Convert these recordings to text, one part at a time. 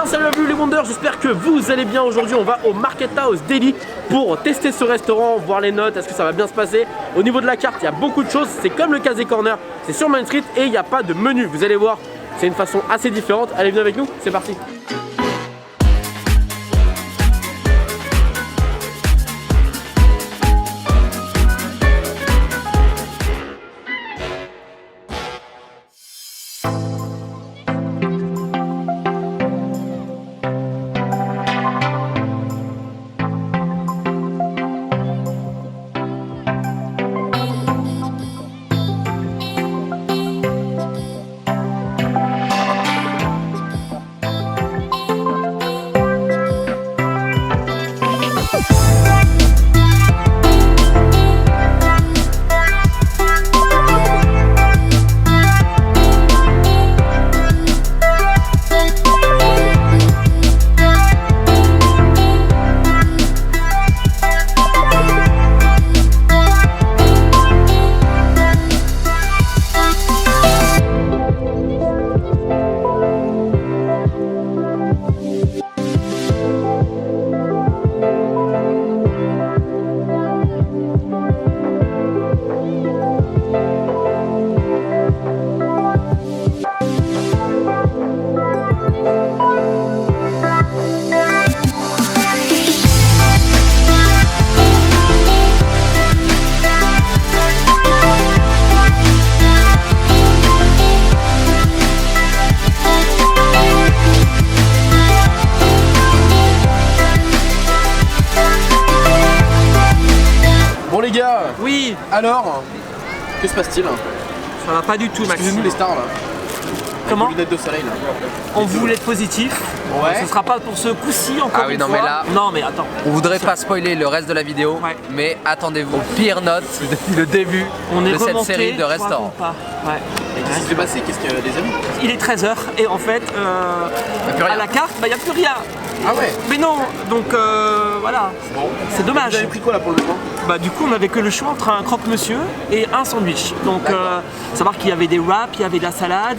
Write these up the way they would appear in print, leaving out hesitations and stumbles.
salut à vous les Wonders, j'espère que vous allez bien. Aujourd'hui on va au Market House Delhi pour tester ce restaurant, voir les notes, est-ce que ça va bien se passer. Au niveau de la carte il y a beaucoup de choses, c'est comme le Casey Corner, c'est sur Main Street et il n'y a pas de menu. Vous allez voir, c'est une façon assez différente. Allez, venez avec nous, c'est parti. Bon les gars, oui. Alors, que se passe-t-il? Ça va pas du tout, Maxime. Excusez-nous les stars là. Comment? Avec les lunettes de soleil là. On voulait être positif. Ouais. Ce sera pas pour ce coup-ci encore Ah oui, une non, fois. mais là- Non mais attends. On voudrait pas spoiler le reste de la vidéo, Ouais. mais attendez-vous aux pires notes depuis le début On est de cette remonté, série de crois restaurants. ou pas. Ouais. Et qu'est-ce qui s'est passé? Qu'est-ce qu'il y a des amis? Il est 13h et en fait, plus rien. à la carte, il n'y a plus rien. Ah ouais. Mais non, donc voilà, Bon. c'est dommage. Vous avez pris quoi là pour le moment? Bah du coup on avait que le choix entre un croque-monsieur et un sandwich. Donc savoir qu'il y avait des wraps, il y avait de la salade.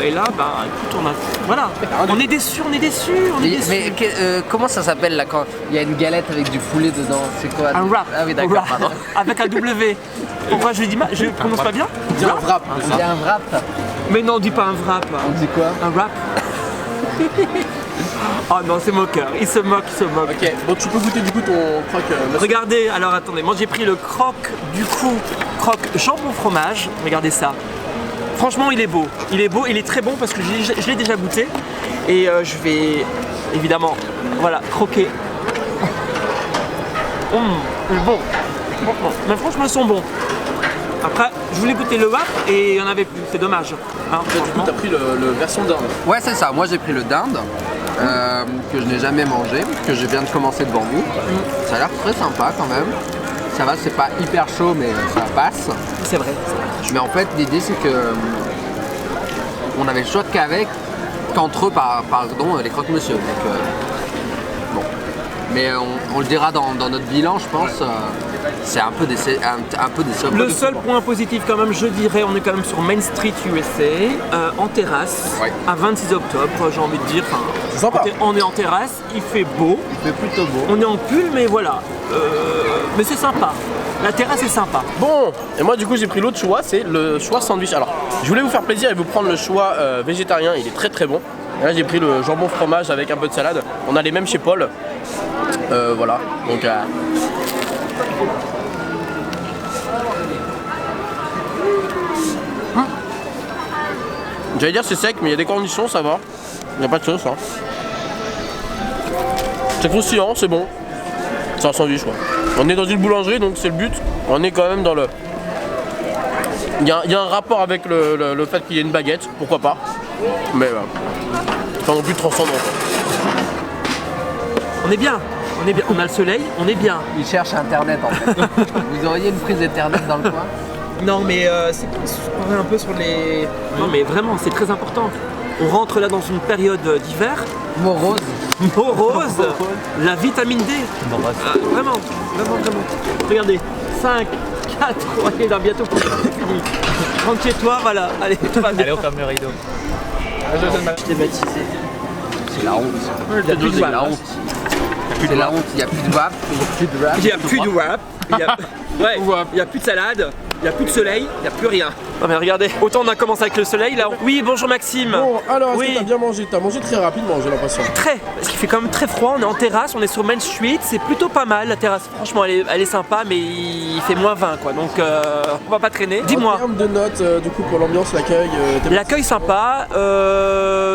Et là, bah écoute, on a. Voilà. On est déçus, on est déçus, on est déçus. Mais comment ça s'appelle là quand il y a une galette avec du poulet dedans? C'est quoi? Un wrap. Ah oui, d'accord, Wrap. pardon. Avec un W. Pourquoi je dis mal? Je prononce pas bien? Dis un wrap. Il y a un wrap. Mais non, dis pas un wrap. On dit quoi? Un wrap. Oh non, c'est moqueur. Il se moque, il se moque. Ok, bon tu peux goûter du coup ton croque. Regardez, alors attendez, moi j'ai pris le croque jambon fromage. Regardez ça. Franchement, il est beau, il est très bon parce que je l'ai déjà goûté. Et je vais évidemment, voilà, croquer. Il est bon. Mais franchement, ils sont bons. Après, je voulais goûter le wrap et il n'y en avait plus, c'est dommage. Hein, Du coup t'as pris le version d'Inde. Ouais, c'est ça. Moi j'ai pris le dinde que je n'ai jamais mangé, que je viens de commencer devant vous. Ça a l'air très sympa quand même. Ça va, c'est pas hyper chaud, mais ça passe. C'est vrai. Mais en fait, l'idée c'est que on avait le choix qu'entre eux, pardon, les croque-monsieur. Donc, bon. Mais on le dira dans notre bilan, je pense. C'est un peu décevant. Le seul point positif quand même, je dirais, on est quand même sur Main Street USA, en terrasse, Ouais. à 26 octobre, j'ai envie de dire. Enfin, C'est sympa. On est en terrasse, il fait beau, Il fait plutôt beau. on est en pull, mais voilà. Mais c'est sympa. La terrasse est sympa. Bon, et moi du coup j'ai pris l'autre choix, c'est le choix sandwich. Alors, je voulais vous faire plaisir et vous prendre le choix végétarien, il est très très bon. Et là j'ai pris le jambon fromage avec un peu de salade. On a les mêmes chez Paul. Voilà, donc... J'allais dire c'est sec, mais il y a des conditions, ça va. Il n'y a pas de sauce. Hein. C'est croustillant, c'est bon. C'est un sandwich quoi. On est dans une boulangerie, donc c'est le but. On est quand même dans le... Il y a un rapport avec le fait qu'il y ait une baguette, pourquoi pas. Mais pas non plus transcendant. On est bien, on a le soleil, on est bien. Il cherche internet en fait. Vous auriez une prise internet dans le coin? Non mais c'est un peu sur les... Non mais vraiment, c'est très important. On rentre là dans une période d'hiver. Morose. Morose, la vitamine D. Vraiment. Regardez, 5, 4, ouais, là, bientôt c'est fini. Rentre chez toi, voilà. Allez, tout va bien. Allez, on ferme le rideau. Je t'ai baptisé. C'est la honte. Il y a plus de C'est la wrap. honte. C'est la honte. Il n'y a plus de wrap. Il n'y a plus de wrap. Ouais, il n'y a plus de salade. Il n'y a plus de soleil. Il n'y a plus rien. Non mais regardez, autant on a commencé avec le soleil là. Oui, bonjour Maxime. Bon, alors, est-ce que Oui. t'as bien mangé? T'as mangé très rapidement, j'ai l'impression. Très, parce qu'il fait quand même très froid, on est en terrasse, on est sur Main Street, c'est plutôt pas mal la terrasse, franchement elle est sympa mais il fait moins 20 quoi, donc on va pas traîner. En Dis-moi, termes de notes, du coup, pour l'ambiance, l'accueil, l'accueil sympa,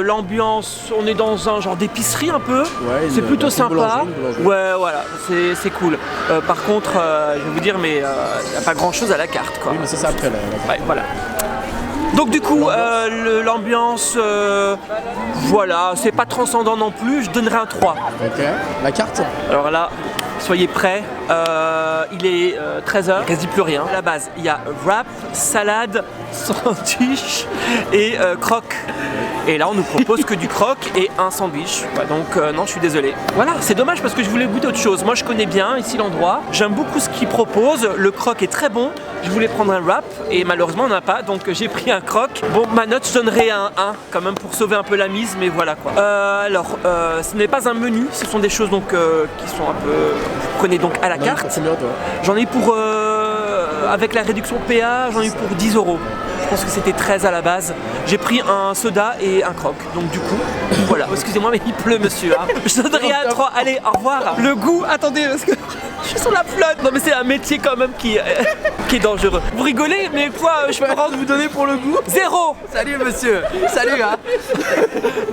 l'ambiance, on est dans un genre d'épicerie un peu, c'est plutôt sympa, ouais voilà, c'est cool. Par contre, je vais vous dire, mais il n'y a pas grand chose à la carte quoi. Oui, mais c'est après là. Ouais, voilà. Donc du coup, l'ambiance, voilà, c'est pas transcendant non plus, je donnerais un 3. Ok. La carte? Alors là, soyez prêts, il est 13h, quasi plus rien. À la base, il y a wrap, salade, sandwich et croque. Et là, on nous propose que du croque et un sandwich. Ouais, donc non, je suis désolé. Voilà, c'est dommage parce que je voulais goûter autre chose. Moi, je connais bien ici l'endroit. J'aime beaucoup ce qu'ils proposent. Le croque est très bon. Je voulais prendre un wrap et malheureusement, on n'a pas. Donc j'ai pris un croque. Bon, ma note, je donnerais un 1 quand même pour sauver un peu la mise, mais voilà quoi. Ce n'est pas un menu. Ce sont des choses donc qui sont un peu. Vous prenez donc à la carte. Combien toi? J'en ai pour, avec la réduction PA, j'en ai eu pour 10 €. Je pense que c'était 13 à la base. J'ai pris un soda et un croque. Donc du coup, voilà. Excusez-moi, mais il pleut, monsieur. Hein. Je donnerai un 3. Allez, au revoir. Le goût, attendez, parce que je suis sur la flotte. Non, mais c'est un métier quand même qui est dangereux. Vous rigolez, mais quoi, je peux pas vous donner pour le goût? 0. Salut monsieur. Salut hein.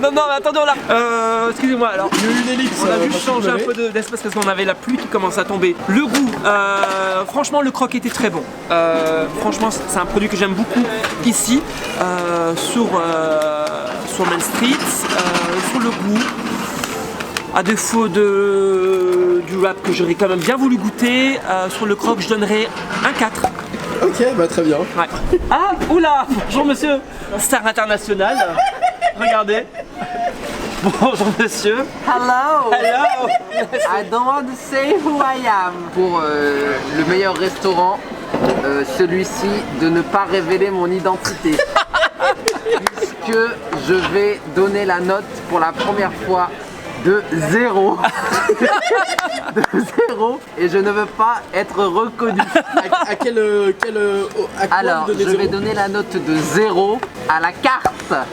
Non, mais attendez, on l'a. Excusez-moi, alors. Il y a eu une ellipse. On a dû changer un peu d'espace parce qu'on avait la pluie qui commence à tomber. Le goût, franchement, le croque était très bon. Franchement, c'est un produit que j'aime beaucoup ici, sur Main Street. Sur le goût, à défaut du wrap que j'aurais quand même bien voulu goûter, sur le croque, je donnerais un 4. Ok, bah très bien. Ouais. Ah, oula, bonjour monsieur, star international. Regardez. Bonjour monsieur. Hello. Hello. I don't want to say who I am. Pour le meilleur restaurant, celui-ci, de ne pas révéler mon identité. Puisque je vais donner la note pour la première fois de 0. De 0. Et je ne veux pas être reconnu. À quel à quoi Alors, vous donnez je vais 0? donner la note de 0 à la carte. Ah,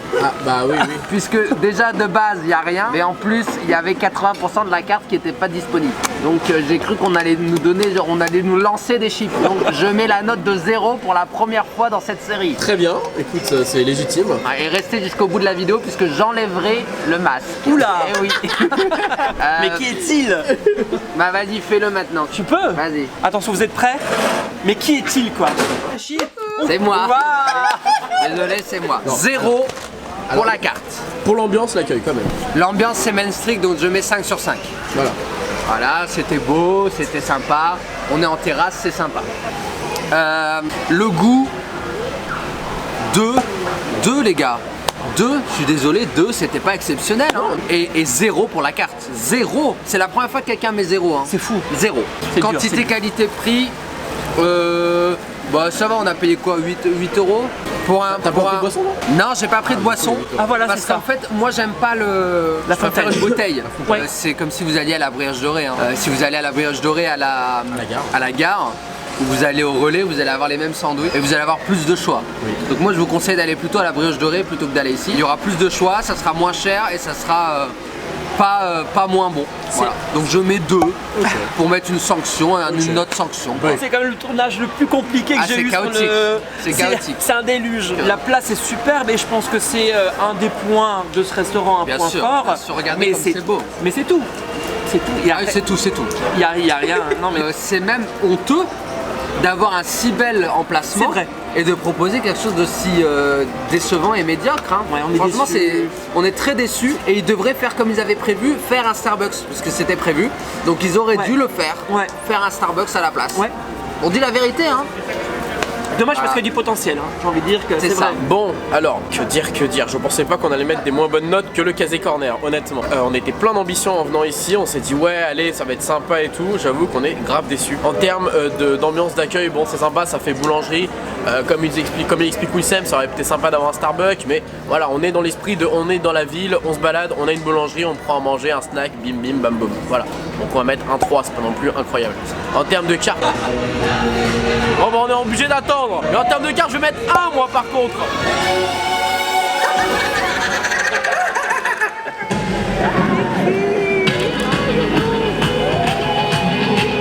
bah oui, oui. Puisque déjà de base il n'y a rien, mais en plus il y avait 80% de la carte qui n'était pas disponible. Donc j'ai cru qu'on allait nous donner, genre, on allait nous lancer des chiffres. Donc je mets la note de 0 pour la première fois dans cette série. Très bien, écoute, c'est légitime. Et restez jusqu'au bout de la vidéo puisque j'enlèverai le masque. Oula. Eh oui. Mais qui est-il? Bah vas-y, fais-le maintenant. Tu peux? Vas-y. Attention, vous êtes prêts? Mais qui est-il quoi? C'est moi. Waouh. Désolé, c'est moi. 0 pour la carte. Pour l'ambiance, l'accueil quand même. L'ambiance c'est Main Street, donc je mets 5 sur 5. Voilà. Voilà, c'était beau, c'était sympa. On est en terrasse, c'est sympa. Le goût, 2 les gars. 2, je suis désolé, 2 c'était pas exceptionnel hein. Et 0 pour la carte. 0, c'est la première fois que quelqu'un met 0 hein. C'est fou. 0. C'est dur, Quantité, c'est dur. qualité, prix. Bah ça va, on a payé quoi, 8 euros pour un. T'as pas pris de boisson non? Non, j'ai pas pris de boisson. Ah voilà, Parce c'est ça. qu'en fait, moi j'aime pas la fontaine. une bouteille. Ouais. C'est comme si vous alliez à la Brioche Dorée. Hein. Si vous allez à la Brioche Dorée à la gare, où vous allez au relais, vous allez avoir les mêmes sandwichs et vous allez avoir plus de choix. Oui. Donc moi je vous conseille d'aller plutôt à la Brioche Dorée plutôt que d'aller ici. Il y aura plus de choix, ça sera moins cher et ça sera pas moins bon. Voilà. Donc je mets 2 pour mettre une sanction, une note sanction. quoi. C'est quand même le tournage le plus compliqué que Ah, j'ai c'est eu sur chaotique. le. C'est chaotique. C'est un déluge. La place est superbe et je pense que c'est un des points de ce restaurant, un Bien point sûr, fort. bien sûr. Regardez comme c'est beau. Mais c'est tout. C'est tout. Il y a, Ah, c'est tout, c'est tout. il y a rien. Non mais C'est même honteux d'avoir un si bel emplacement C'est vrai. et de proposer quelque chose de si décevant et médiocre. Hein. Ouais, on est Franchement, déçus. on est très déçus et ils devraient faire comme ils avaient prévu, faire un Starbucks parce que c'était prévu. Donc ils auraient Ouais. dû le faire, Ouais. faire un Starbucks à la place. Ouais. On dit la vérité, hein. Dommage parce qu'il y a du potentiel, hein. J'ai envie de dire que c'est ça. vrai. Bon, alors, que dire, je pensais pas qu'on allait mettre des moins bonnes notes que le Casé Corner, honnêtement. On était plein d'ambition en venant ici, on s'est dit ouais, allez, ça va être sympa et tout. J'avoue qu'on est grave déçus. En termes d'ambiance d'accueil, bon, c'est sympa, ça fait boulangerie. Comme il explique Wissem, ça aurait été sympa d'avoir un Starbucks, mais voilà, on est dans l'esprit de, on est dans la ville, on se balade, on a une boulangerie, on prend à manger, un snack, bim bim bam boum. Voilà, donc on va mettre un 3, c'est pas non plus incroyable. En termes de carte, bon bah on est obligé d'attendre. Mais en termes de carte, je vais mettre 1 moi par contre.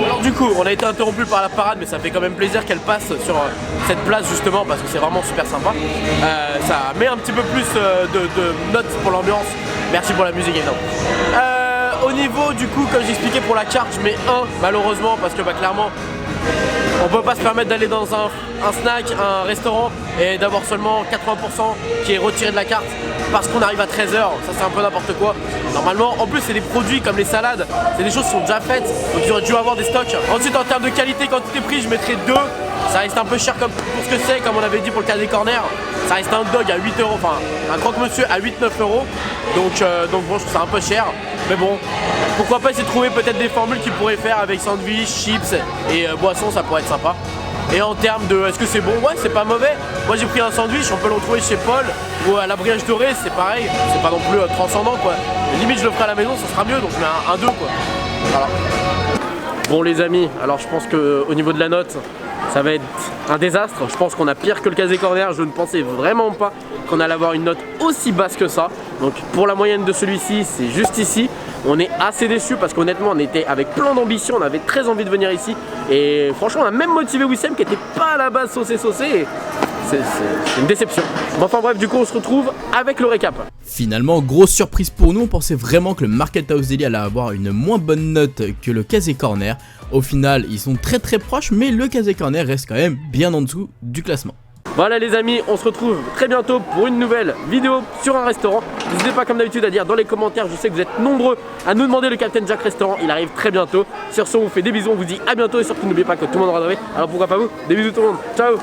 Alors du coup, on a été interrompu par la parade, mais ça fait quand même plaisir qu'elle passe sur cette place justement parce que c'est vraiment super sympa. Ça met un petit peu plus de notes pour l'ambiance. Merci pour la musique évidemment. Au niveau du coup, comme j'expliquais pour la carte, je mets 1 malheureusement parce que bah, clairement on peut pas se permettre d'aller dans un snack, un restaurant et d'avoir seulement 80% qui est retiré de la carte parce qu'on arrive à 13h, ça c'est un peu n'importe quoi. Normalement, en plus c'est des produits comme les salades, c'est des choses qui sont déjà faites, donc ils auraient dû avoir des stocks. Ensuite en termes de qualité, quantité prix, je mettrais 2. Ça reste un peu cher comme, pour ce que c'est, comme on avait dit pour le Casé Corner. Ça reste un hot dog à 8 euros, enfin un croque-monsieur à 8-9 euros. Donc bon, je trouve ça un peu cher. Mais bon, pourquoi pas essayer de trouver peut-être des formules qu'ils pourraient faire avec sandwich, chips et boissons, ça pourrait être sympa. Et en termes de est-ce que c'est bon, ouais, c'est pas mauvais. Moi j'ai pris un sandwich, on peut le retrouver chez Paul ou à la Brioche Dorée, c'est pareil, c'est pas non plus transcendant quoi. Limite je le ferai à la maison, ça sera mieux, donc je mets un 2 quoi. Voilà. Bon les amis, alors je pense qu'au niveau de la note, ça va être un désastre. Je pense qu'on a pire que le Casé Corner. Je ne pensais vraiment pas qu'on allait avoir une note aussi basse que ça. Donc pour la moyenne de celui-ci, c'est juste ici. On est assez déçus parce qu'honnêtement, on était avec plein d'ambition. On avait très envie de venir ici. Et franchement, on a même motivé Wissem qui n'était pas à la base saucé. C'est une déception. Bon, enfin bref, du coup, on se retrouve avec le récap. Finalement, grosse surprise pour nous, on pensait vraiment que le Market House Deli allait avoir une moins bonne note que le Casé Corner. Au final, ils sont très proches, mais le Casé Corner reste quand même bien en dessous du classement. Voilà les amis, on se retrouve très bientôt pour une nouvelle vidéo sur un restaurant. N'hésitez pas comme d'habitude à dire dans les commentaires, je sais que vous êtes nombreux à nous demander le Captain Jack Restaurant, il arrive très bientôt. Sur ce, on vous fait des bisous, on vous dit à bientôt et surtout n'oubliez pas que tout le monde aura adoré. Alors pourquoi pas vous, des bisous tout le monde, ciao.